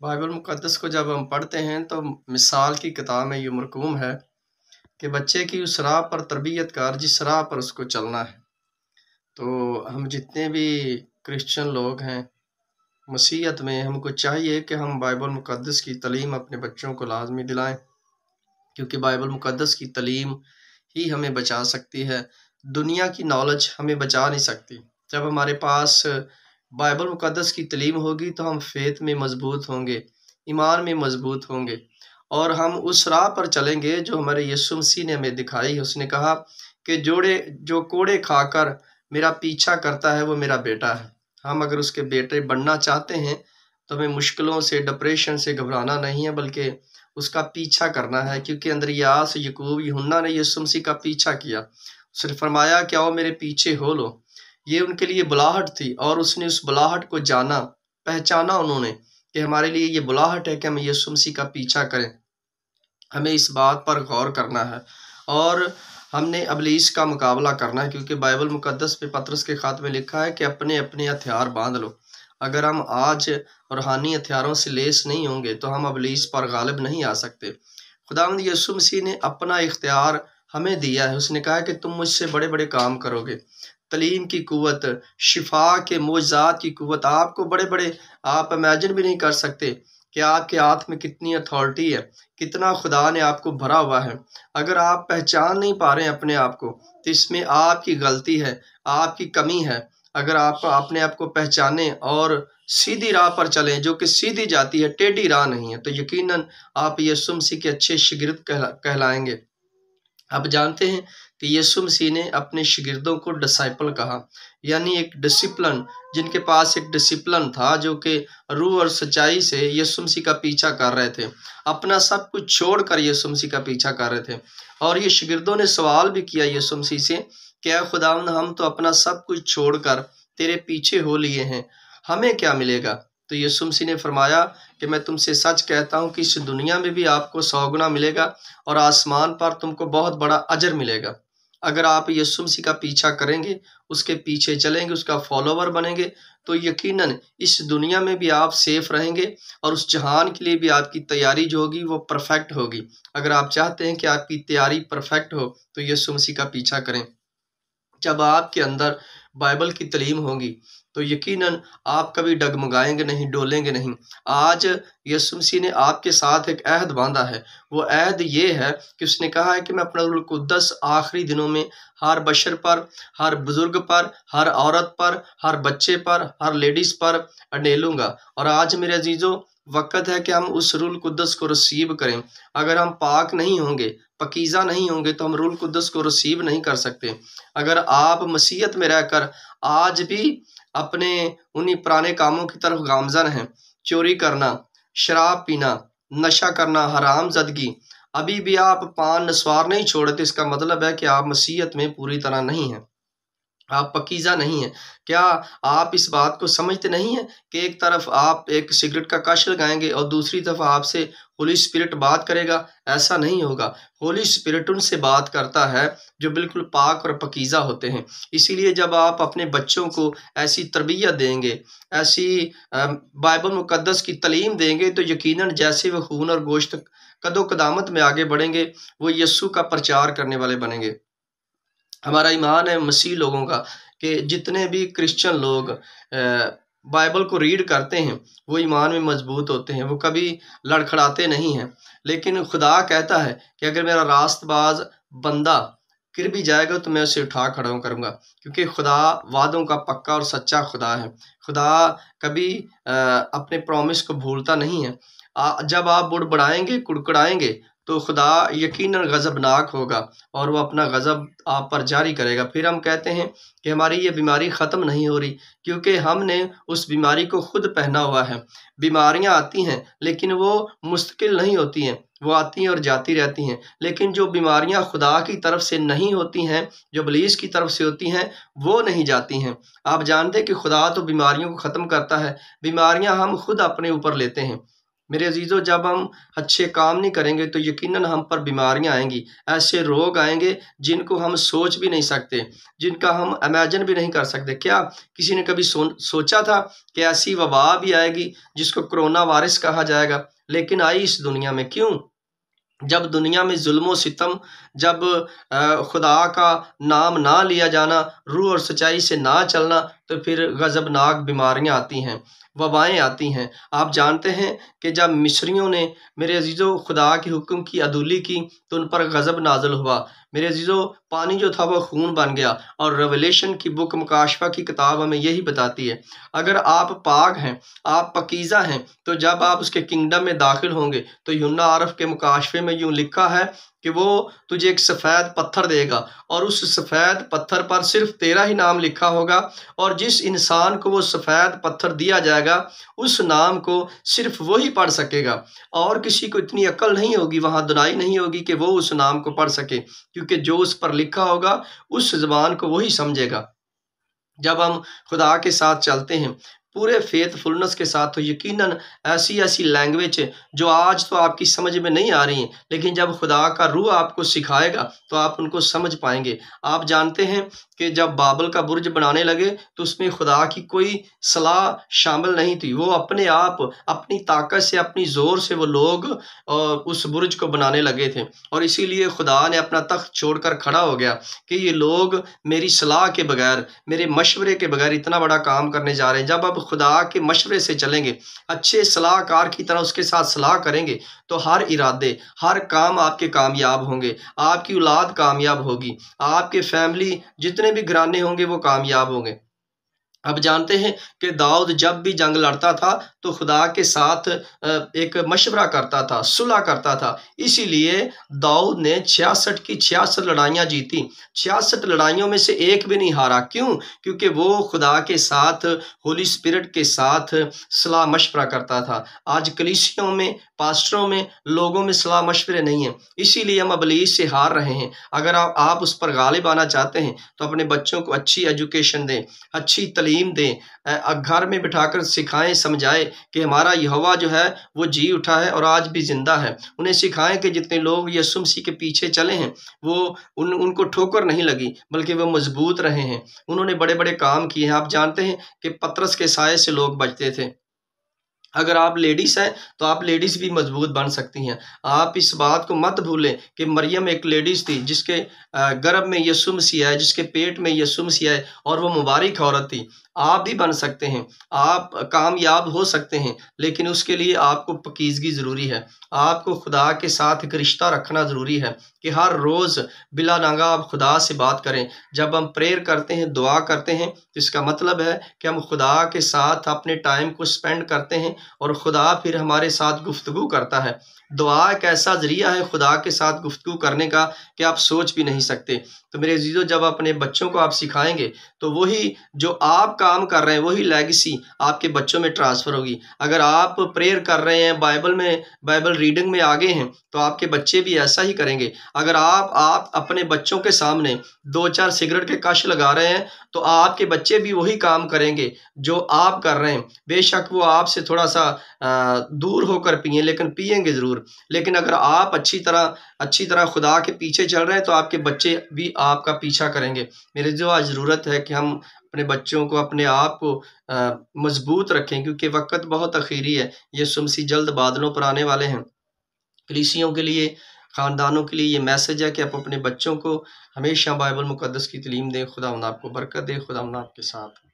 Bible مقدس کو جب ہم پڑھتے ہیں تو مثال کی کتاب میں یہ مرقوم ہے کہ بچے کی اس راہ پر تربیت کر جس راہ پر اس کو چلنا ہے۔ تو ہم جتنے بھی کرسچن لوگ ہیں مسیحیت میں، ہم کو چاہیے کہ ہم بائبل مقدس کی تعلیم اپنے بچوں کو لازمی دلائیں، کیونکہ بائبل مقدس کی تعلیم ہی ہمیں بچا سکتی ہے۔ دنیا کی نالج ہمیں بچا نہیں سکتی۔ جب ہمارے پاس بائبل مقدس کی تعلیم ہوگی تو ہم فیت میں مضبوط ہوں گے، ایمان میں مضبوط ہوں گے، اور ہم اس راہ پر چلیں گے جو ہمارے یسوع مسیح نے ہمیں دکھائی ہے۔ اس نے کہا کہ جو کوڑے کھا کر میرا پیچھا کرتا ہے وہ میرا بیٹا ہے۔ ہم اگر اس کے بیٹے بننا چاہتے ہیں تو ہمیں مشکلوں سے، ڈپریشن سے گھبرانا نہیں ہے، بلکہ اس کا پیچھا کرنا ہے، کیونکہ اندریاس، یعقوب، یوحنا نے یسوع مسیح کا پیچھا کیا۔ اس نے فرمایا کہ آؤ میرے پیچھے ہو لو۔ یہ ان کے لیے بلاہٹ تھی، اور اس نے اس بلاہٹ کو جانا، پہچانا انہوں نے کہ ہمارے لیے یہ بلاہٹ ہے کہ ہم یسوع مسیح کا پیچھا کریں۔ ہمیں اس بات پر غور کرنا ہے، اور ہم نے ابلیس کا مقابلہ کرنا ہے، کیونکہ بائبل مقدس میں پطرس کے خط میں لکھا ہے کہ اپنے اپنے ہتھیار باندھ لو۔ اگر ہم آج روحانی ہتھیاروں سے لیس نہیں ہوں گے تو ہم ابلیس پر غالب نہیں آ سکتے۔ خداوند یسوع مسیح نے اپنا اختیار ہمیں دیا ہے۔ اس نے کہا کہ تم مجھ سے بڑے بڑے کام کرو گے۔ تعلیم کی قوت، شفا کے معجزات کی قوت، آپ کو بڑے بڑے، آپ امیجن بھی نہیں کر سکتے کہ آپ کے ہاتھ میں کتنی اتھارٹی ہے، کتنا خدا نے آپ کو بھرا ہوا ہے۔ اگر آپ پہچان نہیں پا رہے ہیں اپنے آپ کو تو اس میں آپ کی غلطی ہے، آپ کی کمی ہے۔ اگر آپ اپنے آپ کو پہچانیں اور سیدھی راہ پر چلیں، جو کہ سیدھی جاتی ہے، ٹیڑھی راہ نہیں ہے، تو یقیناً آپ یسوع مسیح کے اچھے شاگرد کہلائیں گے۔ آپ جانتے ہیں کہ یسوع مسیح نے اپنے شاگردوں کو ڈسائپل کہا، یعنی ایک ڈسپلن، جن کے پاس ایک ڈسپلن تھا، جو کہ روح اور سچائی سے یسوع مسیح کا پیچھا کر رہے تھے، اپنا سب کچھ چھوڑ کر یسوع مسیح کا پیچھا کر رہے تھے۔ اور یہ شاگردوں نے سوال بھی کیا یسوع مسیح سے کہ اے خداوند، ہم تو اپنا سب کچھ چھوڑ کر تیرے پیچھے ہو لیے ہیں، ہمیں کیا ملے گا؟ تو یسوع مسیح نے فرمایا کہ میں تم سے سچ کہتا ہوں کہ اس دنیا میں بھی آپ کو 100 گنا ملے گا، اور آسمان پر تم کو بہت بڑا اجر ملے گا۔ اگر آپ یسوع مسیح کا پیچھا کریں گے، اس کے پیچھے چلیں گے، اس کا فالوور بنیں گے، تو یقیناً اس دنیا میں بھی آپ سیف رہیں گے، اور اس جہان کے لیے بھی آپ کی تیاری جو ہوگی وہ پرفیکٹ ہوگی۔ اگر آپ چاہتے ہیں کہ آپ کی تیاری پرفیکٹ ہو تو یسوع مسیح کا پیچھا کریں۔ جب آپ کے اندر بائبل کی تعلیم ہوگی تو یقیناً آپ کبھی ڈگمگائیں گے نہیں، ڈولیں گے نہیں۔ آج یسوع مسیح نے آپ کے ساتھ ایک عہد باندھا ہے۔ وہ عہد یہ ہے کہ اس نے کہا ہے کہ میں اپنا روح القدس آخری دنوں میں ہر بشر پر، ہر بزرگ پر، ہر عورت پر، ہر بچے پر، ہر لیڈیز پر ڈھیلوں گا۔ اور آج میرے عزیزو، وقت ہے کہ ہم اس روح القدس کو ریسیو کریں۔ اگر ہم پاک نہیں ہوں گے، پاکیزہ نہیں ہوں گے، تو ہم روح القدس کو ریسیو نہیں کر سکتے۔ اگر آپ مسیحیت میں رہ کر آج بھی اپنے انہی پرانے کاموں کی طرف گامزن ہیں، چوری کرنا، شراب پینا، نشہ کرنا، حرام زدگی، ابھی بھی آپ پان نسوار نہیں چھوڑے، تو اس کا مطلب ہے کہ آپ مسیحیت میں پوری طرح نہیں ہیں، آپ پاکیزہ نہیں ہیں۔ کیا آپ اس بات کو سمجھتے نہیں ہیں کہ ایک طرف آپ ایک سگریٹ کا کش لگائیں گے اور دوسری طرف آپ سے ہولی اسپرٹ بات کرے گا؟ ایسا نہیں ہوگا۔ ہولی اسپرٹ ان سے بات کرتا ہے جو بالکل پاک اور پاکیزہ ہوتے ہیں۔ اسی لیے جب آپ اپنے بچوں کو ایسی تربیت دیں گے، ایسی بائبل مقدس کی تعلیم دیں گے، تو یقیناً جیسے وہ خون اور گوشت قد و قدامت میں آگے بڑھیں گے، وہ یسوع کا پرچار کرنے والے بنیں گے۔ ہمارا ایمان ہے مسیح لوگوں کا کہ جتنے بھی کرسچن لوگ بائبل کو ریڈ کرتے ہیں وہ ایمان میں مضبوط ہوتے ہیں، وہ کبھی لڑکھڑاتے نہیں ہیں۔ لیکن خدا کہتا ہے کہ اگر میرا راست باز بندہ گر بھی جائے گا تو میں اسے اٹھا کھڑا کروں گا، کیونکہ خدا وعدوں کا پکا اور سچا خدا ہے۔ خدا کبھی اپنے پرومس کو بھولتا نہیں ہے۔ جب آپ بڑبڑائیں گے، کڑکڑائیں گے، تو خدا یقیناً غضبناک ہوگا اور وہ اپنا غضب آپ پر جاری کرے گا۔ پھر ہم کہتے ہیں کہ ہماری یہ بیماری ختم نہیں ہو رہی، کیونکہ ہم نے اس بیماری کو خود پہنا ہوا ہے۔ بیماریاں آتی ہیں لیکن وہ مستقل نہیں ہوتی ہیں، وہ آتی ہیں اور جاتی رہتی ہیں، لیکن جو بیماریاں خدا کی طرف سے نہیں ہوتی ہیں، جو ابلیس کی طرف سے ہوتی ہیں، وہ نہیں جاتی ہیں۔ آپ جانتے کہ خدا تو بیماریوں کو ختم کرتا ہے، بیماریاں ہم خود اپنے اوپر لیتے ہیں۔ میرے عزیزو، جب ہم اچھے کام نہیں کریں گے تو یقیناً ہم پر بیماریاں آئیں گی، ایسے روگ آئیں گے جن کو ہم سوچ بھی نہیں سکتے، جن کا ہم امیجن بھی نہیں کر سکتے۔ کیا کسی نے کبھی سوچا تھا کہ ایسی وبا بھی آئے گی جس کو کرونا وائرس کہا جائے گا؟ لیکن آئی اس دنیا میں۔ کیوں؟ جب دنیا میں ظلم و ستم، جب خدا کا نام نہ لیا جانا، روح اور سچائی سے نہ چلنا، تو پھر غضبناک بیماریاں آتی ہیں، وبائیں آتی ہیں۔ آپ جانتے ہیں کہ جب مصریوں نے میرے عزیزو خدا کے حکم کی عدولی کی تو ان پر غضب نازل ہوا۔ میرے عزیزو، پانی جو تھا وہ خون بن گیا، اور ریویلیشن کی بک، مکاشفہ کی کتاب ہمیں یہی بتاتی ہے۔ اگر آپ پاک ہیں، آپ پاکیزہ ہیں، تو جب آپ اس کے کنگڈم میں داخل ہوں گے تو یوحنا عارف کے مکاشفے میں یوں لکھا ہے کہ وہ تجھے ایک سفید پتھر دے گا، اور اس سفید پتھر پر صرف تیرا ہی نام لکھا ہوگا، اور جس انسان کو وہ سفید پتھر دیا جائے گا اس نام کو صرف وہی پڑھ سکے گا، اور کسی کو اتنی عقل نہیں ہوگی، وہاں دنائی نہیں ہوگی کہ وہ اس نام کو پڑھ سکے، کیونکہ جو اس پر لکھا ہوگا اس زبان کو وہی سمجھے گا۔ جب ہم خدا کے ساتھ چلتے ہیں پورے فیتھ فلنس کے ساتھ، تو یقیناً ایسی لینگویج جو آج تو آپ کی سمجھ میں نہیں آ رہی ہیں، لیکن جب خدا کا روح آپ کو سکھائے گا تو آپ ان کو سمجھ پائیں گے۔ آپ جانتے ہیں کہ جب بابل کا برج بنانے لگے تو اس میں خدا کی کوئی صلاح شامل نہیں تھی، وہ اپنے آپ اپنی طاقت سے، اپنی زور سے وہ لوگ اس برج کو بنانے لگے تھے، اور اسی لیے خدا نے اپنا تخت چھوڑ کر کھڑا ہو گیا کہ یہ لوگ میری صلاح کے بغیر، میرے مشورے کے بغیر اتنا بڑا کام کرنے جا رہے ہیں۔ جب اب خدا کے مشورے سے چلیں گے، اچھے صلاح کار کی طرح اس کے ساتھ صلاح کریں گے، تو ہر ارادے، ہر کام آپ کے کامیاب ہوں گے، آپ کی اولاد کامیاب ہوگی، آپ کے فیملی جتنے بھی گھرانے ہوں گے وہ کامیاب ہوں گے۔ اب جانتے ہیں کہ داؤد جب بھی جنگ لڑتا تھا تو خدا کے ساتھ ایک مشورہ کرتا تھا، صلح کرتا تھا، اسی لیے داؤد نے 66 کی 66 لڑائیاں جیتی، 66 لڑائیوں میں سے ایک بھی نہیں ہارا۔ کیوں؟ کیونکہ وہ خدا کے ساتھ، ہولی اسپرٹ کے ساتھ صلاح مشورہ کرتا تھا۔ آج کلیسیوں میں، پاسٹروں میں، لوگوں میں صلاح مشورے نہیں ہیں، اسی لیے ہم ابلیس سے ہار رہے ہیں۔ اگر آپ اس پر غالب آنا چاہتے ہیں تو اپنے بچوں کو اچھی ایجوکیشن دیں، اچھی تعلیم دیں، گھر میں بٹھا کر سکھائیں، سمجھائیں کہ ہمارا یہوہ جو ہے وہ جی اٹھا ہے اور آج بھی زندہ ہے۔ انہیں سکھائیں کہ جتنے لوگ یسوع مسیح کے پیچھے چلے ہیں وہ ان کو ٹھوکر نہیں لگی، بلکہ وہ مضبوط رہے ہیں، انہوں نے بڑے بڑے کام کیے ہیں۔ آپ جانتے ہیں کہ پطرس کے سائے سے لوگ بچتے تھے۔ اگر آپ لیڈیز ہیں تو آپ لیڈیز بھی مضبوط بن سکتی ہیں۔ آپ اس بات کو مت بھولیں کہ مریم ایک لیڈیز تھی جس کے گرب میں یسوع مسیح ہے، جس کے پیٹ میں یسوع مسیح ہے، اور وہ مبارک عورت تھی۔ آپ بھی بن سکتے ہیں، آپ کامیاب ہو سکتے ہیں، لیکن اس کے لیے آپ کو پاکیزگی ضروری ہے۔ آپ کو خدا کے ساتھ ایک رشتہ رکھنا ضروری ہے کہ ہر روز بلا ناغہ آپ خدا سے بات کریں۔ جب ہم پریئر کرتے ہیں، دعا کرتے ہیں، تو اس کا مطلب ہے کہ ہم خدا کے ساتھ اپنے ٹائم کو سپینڈ کرتے ہیں، اور خدا پھر ہمارے ساتھ گفتگو کرتا ہے۔ دعا ایک ایسا ذریعہ ہے خدا کے ساتھ گفتگو کرنے کا کہ آپ سوچ بھی نہیں سکتے۔ تو میرے عزیزو، جب اپنے بچوں کو آپ سکھائیں گے تو وہی جو آپ کام کر رہے ہیں وہی لیگیسی آپ کے بچوں میں ٹرانسفر ہوگی۔ اگر آپ پریئر کر رہے ہیں، بائبل ریڈنگ میں آگے ہیں، تو آپ کے بچے بھی ایسا ہی کریں گے۔ اگر آپ اپنے بچوں کے سامنے 2-4 سگریٹ کے کش لگا رہے ہیں تو آپ کے بچے بھی وہی کام کریں گے جو آپ کر رہے ہیں۔ بے شک وہ آپ سے تھوڑا سا دور ہو کر پئیں، لیکن پئیں گے ضرور۔ لیکن اگر آپ اچھی طرح خدا کے پیچھے چل رہے ہیں تو آپ کے بچے بھی آپ کا پیچھا کریں گے۔ میرے جو آج ضرورت ہے کہ ہم اپنے بچوں کو، اپنے آپ کو مضبوط رکھیں، کیونکہ وقت بہت اخیری ہے۔ یسوع مسیح جلد بادلوں پر آنے والے ہیں۔ کلیسیوں کے لیے، خاندانوں کے لیے یہ میسج ہے کہ آپ اپنے بچوں کو ہمیشہ بائبل مقدس کی تعلیم دیں۔ خدا آپ کو برکت دے، خدا آپ کے ساتھ۔